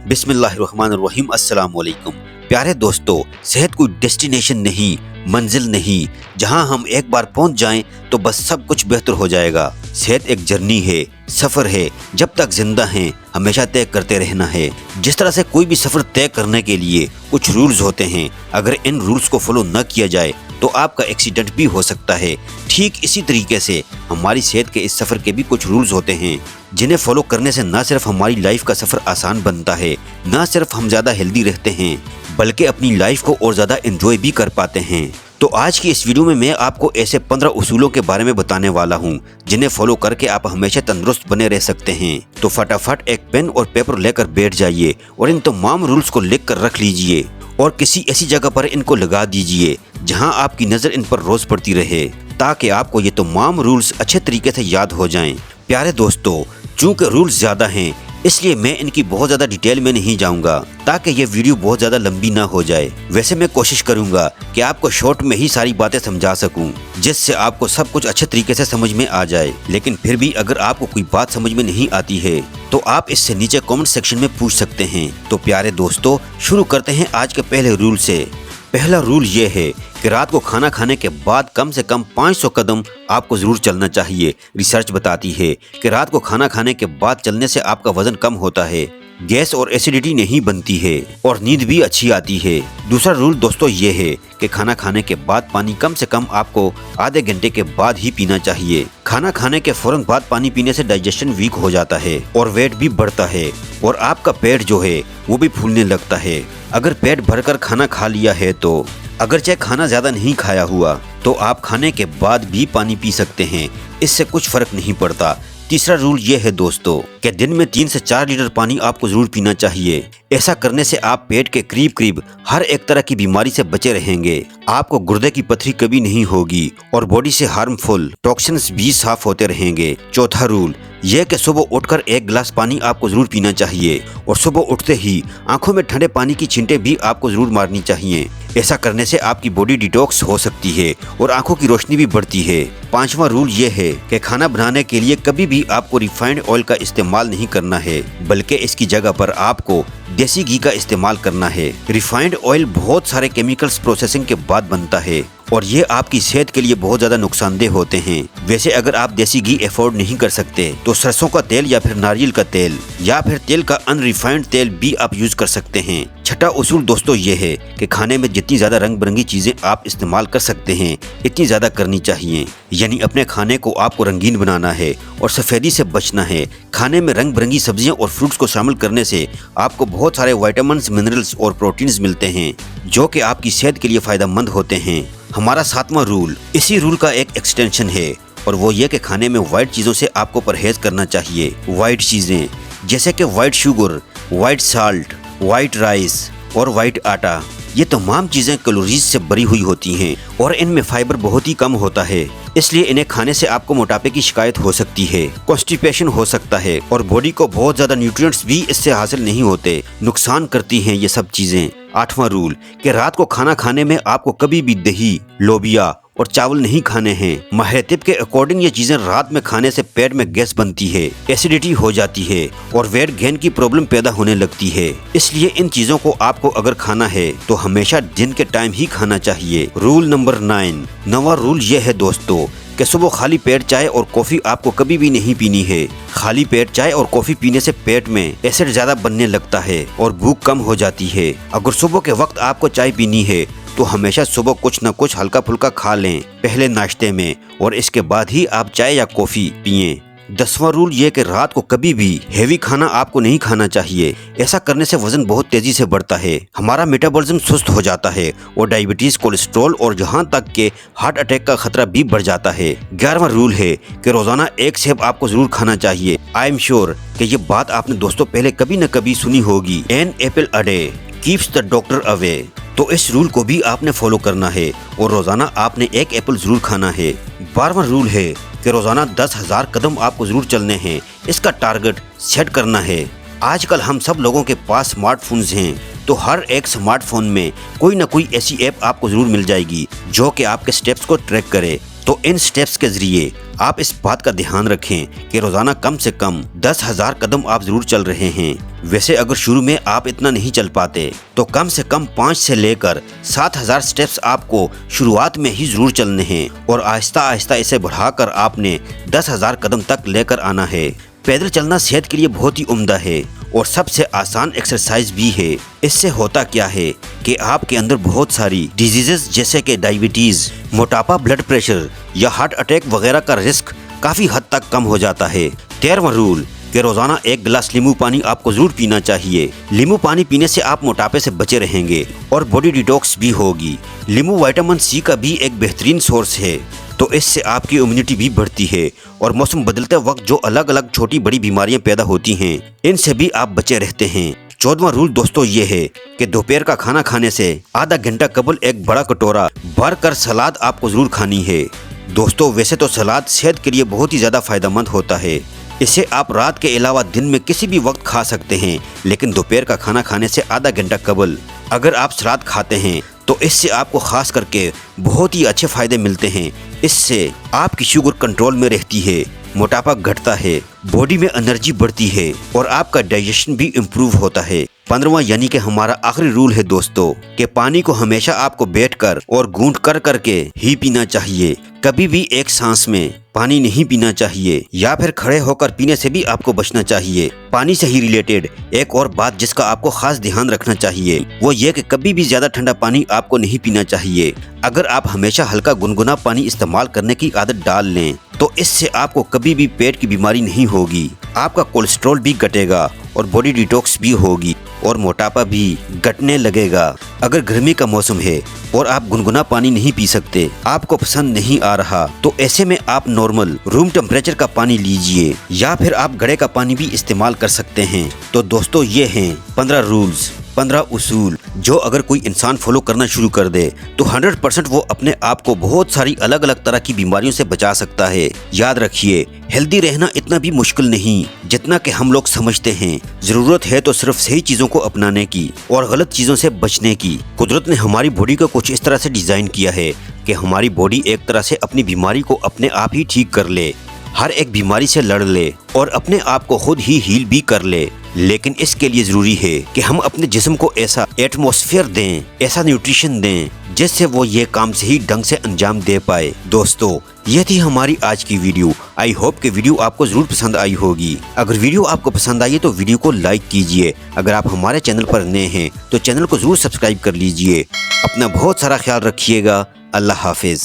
बिस्मिल्लाहिर्रहमानिर्रहीम। अस्सलाम वालेकुम। प्यारे दोस्तों, सेहत कोई डेस्टिनेशन नहीं, मंजिल नहीं जहां हम एक बार पहुंच जाएं तो बस सब कुछ बेहतर हो जाएगा। सेहत एक जर्नी है, सफ़र है। जब तक जिंदा हैं हमेशा तय करते रहना है। जिस तरह से कोई भी सफ़र तय करने के लिए कुछ रूल्स होते हैं, अगर इन रूल्स को फॉलो न किया जाए तो आपका एक्सीडेंट भी हो सकता है। ठीक इसी तरीके से हमारी सेहत के इस सफ़र के भी कुछ रूल्स होते हैं जिन्हें फॉलो करने से न सिर्फ हमारी लाइफ का सफ़र आसान बनता है, न सिर्फ हम ज़्यादा हेल्दी रहते हैं, बल्कि अपनी लाइफ को और ज़्यादा एंजॉय भी कर पाते हैं। तो आज की इस वीडियो में मैं आपको ऐसे 15 उसूलों के बारे में बताने वाला हूं जिन्हें फॉलो करके आप हमेशा तंदुरुस्त बने रह सकते हैं। तो फटाफट एक पेन और पेपर लेकर बैठ जाइए और इन तमाम रूल्स को लिख कर रख लीजिए और किसी ऐसी जगह पर इनको लगा दीजिए जहां आपकी नज़र इन पर रोज़ पड़ती रहे, ताकि आपको ये तमाम रूल्स अच्छे तरीके से याद हो जाएं। प्यारे दोस्तों, चूँकि रूल्स ज़्यादा हैं इसलिए मैं इनकी बहुत ज़्यादा डिटेल में नहीं जाऊंगा ताकि ये वीडियो बहुत ज़्यादा लंबी ना हो जाए। वैसे मैं कोशिश करूंगा कि आपको शॉर्ट में ही सारी बातें समझा सकूं, जिससे आपको सब कुछ अच्छे तरीके से समझ में आ जाए। लेकिन फिर भी अगर आपको कोई बात समझ में नहीं आती है तो आप इससे नीचे कमेंट सेक्शन में पूछ सकते हैं। तो प्यारे दोस्तों, शुरू करते हैं आज के पहले रूल से। पहला रूल ये है कि रात को खाना खाने के बाद कम से कम 500 कदम आपको ज़रूर चलना चाहिए। रिसर्च बताती है कि रात को खाना खाने के बाद चलने से आपका वजन कम होता है, गैस और एसिडिटी नहीं बनती है और नींद भी अच्छी आती है। दूसरा रूल दोस्तों ये है कि खाना खाने के बाद पानी कम से कम आपको आधे घंटे के बाद ही पीना चाहिए। खाना खाने के फौरन बाद पानी पीने से डाइजेशन वीक हो जाता है और वेट भी बढ़ता है और आपका पेट जो है वो भी फूलने लगता है। अगर पेट भरकर खाना खा लिया है तो अगरचे खाना ज़्यादा नहीं खाया हुआ तो आप खाने के बाद भी पानी पी सकते हैं, इससे कुछ फर्क नहीं पड़ता। तीसरा रूल ये है दोस्तों कि दिन में 3 से 4 लीटर पानी आपको ज़रूर पीना चाहिए। ऐसा करने से आप पेट के करीब करीब हर एक तरह की बीमारी से बचे रहेंगे। आपको गुर्दे की पथरी कभी नहीं होगी और बॉडी से हार्मफुल टॉक्सिन्स भी साफ होते रहेंगे। चौथा रूल यह कि सुबह उठकर 1 गिलास पानी आपको ज़रूर पीना चाहिए और सुबह उठते ही आंखों में ठंडे पानी की छींटें भी आपको ज़रूर मारनी चाहिए। ऐसा करने से आपकी बॉडी डिटॉक्स हो सकती है और आंखों की रोशनी भी बढ़ती है। पांचवा रूल ये है कि खाना बनाने के लिए कभी भी आपको रिफाइंड ऑयल का इस्तेमाल नहीं करना है, बल्कि इसकी जगह पर आपको देसी घी का इस्तेमाल करना है। रिफाइंड ऑयल बहुत सारे केमिकल्स प्रोसेसिंग के बाद बनता है और ये आपकी सेहत के लिए बहुत ज़्यादा नुकसानदेह होते हैं। वैसे अगर आप देसी घी अफोर्ड नहीं कर सकते तो सरसों का तेल या फिर नारियल का तेल या फिर तेल का अनरिफाइंड तेल भी आप यूज कर सकते हैं। छठा उसूल दोस्तों ये है कि खाने में जितनी ज़्यादा रंग बिरंगी चीज़ें आप इस्तेमाल कर सकते हैं इतनी ज़्यादा करनी चाहिए। यानी अपने खाने को आपको रंगीन बनाना है और सफ़ेदी से बचना है। खाने में रंग बिरंगी सब्जियां और फ्रूट्स को शामिल करने से आपको बहुत सारे विटामिन्स, मिनरल्स और प्रोटीन्स मिलते हैं जो कि आपकी सेहत के लिए फ़ायदेमंद होते हैं। हमारा 7वां रूल इसी रूल का एक एक्सटेंशन है और वो ये कि खाने में वाइट चीज़ों से आपको परहेज करना चाहिए। वाइट चीज़ें जैसे कि white sugar, white salt, white rice और वाइट आटा, ये तमाम चीज़ें कैलोरीज से भरी हुई होती हैं और इनमें फाइबर बहुत ही कम होता है, इसलिए इन्हें खाने से आपको मोटापे की शिकायत हो सकती है, कॉन्स्टिपेशन हो सकता है और बॉडी को बहुत ज़्यादा न्यूट्रिएंट्स भी इससे हासिल नहीं होते। नुकसान करती हैं ये सब चीज़ें। 8वां रूल कि रात को खाना खाने में आपको कभी भी दही, लोबिया और चावल नहीं खाने हैं। माहिर तिब के अकॉर्डिंग ये चीज़ें रात में खाने से पेट में गैस बनती है, एसिडिटी हो जाती है और वेट गेन की प्रॉब्लम पैदा होने लगती है। इसलिए इन चीज़ों को आपको अगर खाना है तो हमेशा दिन के टाइम ही खाना चाहिए। Rule number 9। 9वां रूल ये है दोस्तों कि सुबह खाली पेट चाय और कॉफ़ी आपको कभी भी नहीं पीनी है। खाली पेट चाय और कॉफ़ी पीने से पेट में एसिड ज़्यादा बनने लगता है और भूख कम हो जाती है। अगर सुबह के वक्त आपको चाय पीनी है तो हमेशा सुबह कुछ न कुछ हल्का फुल्का खा लें पहले नाश्ते में और इसके बाद ही आप चाय या कॉफ़ी पिएं। 10वां रूल ये कि रात को कभी भी हेवी खाना आपको नहीं खाना चाहिए। ऐसा करने से वजन बहुत तेजी से बढ़ता है, हमारा मेटाबॉलिज्म सुस्त हो जाता है और डायबिटीज, कोलेस्ट्रॉल और जहां तक के हार्ट अटैक का खतरा भी बढ़ जाता है। 11वां रूल है कि रोजाना 1 सेब आपको जरूर खाना चाहिए। आई एम श्योर कि ये बात आपने दोस्तों पहले कभी न कभी सुनी होगी, an apple a day keeps the doctor away. तो इस रूल को भी आपने फॉलो करना है और रोजाना आपने 1 एप्पल जरूर खाना है। 12वां रूल है कि रोजाना 10,000 कदम आपको जरूर चलने हैं। इसका टारगेट सेट करना है। आजकल हम सब लोगों के पास स्मार्टफोन्स हैं तो हर एक स्मार्टफोन में कोई ना कोई ऐसी ऐप आपको जरूर मिल जाएगी जो कि आपके स्टेप्स को ट्रैक करे। तो इन स्टेप्स के जरिए आप इस बात का ध्यान रखें कि रोजाना कम से कम 10,000 कदम आप जरूर चल रहे हैं। वैसे अगर शुरू में आप इतना नहीं चल पाते तो कम से कम 5 से लेकर 7,000 स्टेप्स आपको शुरुआत में ही जरूर चलने हैं और आहिस्ता आहिस्ता इसे बढ़ाकर आपने 10,000 कदम तक लेकर आना है। पैदल चलना सेहत के लिए बहुत ही उम्दा है और सबसे आसान एक्सरसाइज भी है। इससे होता क्या है कि आपके अंदर बहुत सारी डिजीजेस जैसे कि डायबिटीज, मोटापा, ब्लड प्रेशर या हार्ट अटैक वगैरह का रिस्क काफी हद तक कम हो जाता है। 13वां रूल कि रोजाना 1 गिलास नींबू पानी आपको जरूर पीना चाहिए। नींबू पानी पीने से आप मोटापे से बचे रहेंगे और बॉडी डिटॉक्स भी होगी। नींबू विटामिन सी का भी एक बेहतरीन सोर्स है, तो इससे आपकी इम्यूनिटी भी बढ़ती है और मौसम बदलते वक्त जो अलग अलग छोटी बड़ी बीमारियां पैदा होती हैं इनसे भी आप बचे रहते हैं। 14वां रूल दोस्तों ये है कि दोपहर का खाना खाने से आधा घंटा कबल एक बड़ा कटोरा भर कर सलाद आपको जरूर खानी है। दोस्तों वैसे तो सलाद सेहत के लिए बहुत ही ज्यादा फायदेमंद होता है। इसे आप रात के अलावा दिन में किसी भी वक्त खा सकते हैं, लेकिन दोपहर का खाना खाने से आधा घंटा कबल अगर आप सलाद खाते हैं तो इससे आपको खास करके बहुत ही अच्छे फायदे मिलते हैं। इससे आपकी शुगर कंट्रोल में रहती है, मोटापा घटता है, बॉडी में एनर्जी बढ़ती है और आपका डाइजेशन भी इम्प्रूव होता है। 15वां यानी कि हमारा आखिरी रूल है दोस्तों कि पानी को हमेशा आपको बैठकर और घूंट कर करके ही पीना चाहिए। कभी भी एक सांस में पानी नहीं पीना चाहिए या फिर खड़े होकर पीने से भी आपको बचना चाहिए। पानी से ही रिलेटेड एक और बात जिसका आपको खास ध्यान रखना चाहिए वो ये कि कभी भी ज्यादा ठंडा पानी आपको नहीं पीना चाहिए। अगर आप हमेशा हल्का गुनगुना पानी इस्तेमाल करने की आदत डाल लें तो इससे आपको कभी भी पेट की बीमारी नहीं होगी, आपका कोलेस्ट्रॉल भी घटेगा और बॉडी डिटॉक्स भी होगी और मोटापा भी घटने लगेगा। अगर गर्मी का मौसम है और आप गुनगुना पानी नहीं पी सकते, आपको पसंद नहीं आ रहा, तो ऐसे में आप नॉर्मल रूम टेम्परेचर का पानी लीजिए या फिर आप घड़े का पानी भी इस्तेमाल कर सकते हैं। तो दोस्तों ये हैं 15 रूल्स, 15 उसूल जो अगर कोई इंसान फॉलो करना शुरू कर दे तो 100% वो अपने आप को बहुत सारी अलग अलग तरह की बीमारियों से बचा सकता है। याद रखिए, हेल्दी रहना इतना भी मुश्किल नहीं जितना कि हम लोग समझते हैं। जरूरत है तो सिर्फ सही चीजों को अपनाने की और गलत चीजों से बचने की। कुदरत ने हमारी बॉडी को कुछ इस तरह से डिजाइन किया है कि हमारी बॉडी एक तरह से अपनी बीमारी को अपने आप ही ठीक कर ले, हर एक बीमारी से लड़ ले और अपने आप को खुद ही हील भी कर ले। लेकिन इसके लिए जरूरी है कि हम अपने जिस्म को ऐसा एटमॉस्फेयर दें, ऐसा न्यूट्रिशन दें जिससे वो ये काम सही ढंग से अंजाम दे पाए। दोस्तों ये थी हमारी आज की वीडियो। आई होप कि वीडियो आपको जरूर पसंद आई होगी। अगर वीडियो आपको पसंद आई तो वीडियो को लाइक कीजिए। अगर आप हमारे चैनल पर नए हैं तो चैनल को जरूर सब्सक्राइब कर लीजिए। अपना बहुत सारा ख्याल रखिएगा। अल्लाह हाफिज।